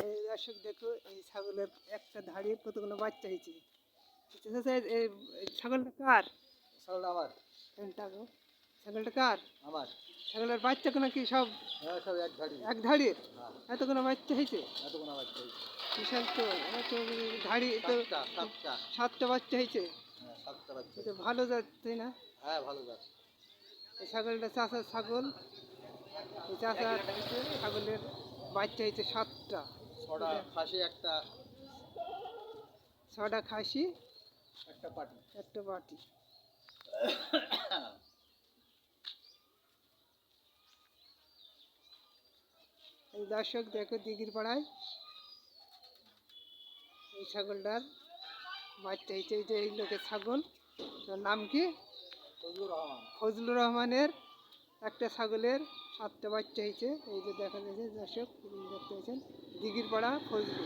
এই দর্শক দেখো, এই ছাগলের একটা ধাড়ির কতগুলো বাচ্চা হয়েছে। চাচা, এই ছাগলটা কার? ছাগলটা আমার। কোনটা গো? ছাগলটা কার? আমার। ছাগলের বাচ্চা কোনো কি সব হ্যাঁ, সব এক ধাড়ি। এক ধাড়ির? হ্যাঁ, এতগুলো বাচ্চা হয়েছে? এতগুলো বাচ্চা হয়েছে। বিশাল তো। এত ধাড়ি তো। সাতটা। সাতটা বাচ্চা হয়েছে? হ্যাঁ, সাতটা বাচ্চা। এটা ভালো জাত, তাই না? হ্যাঁ, ভালো জাত। এই ছাগলটা চাষার ছাগল। এই চাষার ছাগলের বাচ্চা হয়েছে সাতটা। ছটা খাসি, একটা ছটা খাসি, একটা পাটি। একটা বাটি। এই দর্শক দেখো, দিঘির পাড়ায় এই ছাগলটার বাচ্চা হয়েছে। এই যে এই লোকের ছাগল, তার নাম কি? ফজলুর রহমান। ফজলুর রহমানের একটা ছাগলের সাতটা বাচ্চা হয়েছে। এই যে দেখা যাচ্ছে দর্শক, দেখতে পাচ্ছেন, দিঘির পাড়া ফজলু।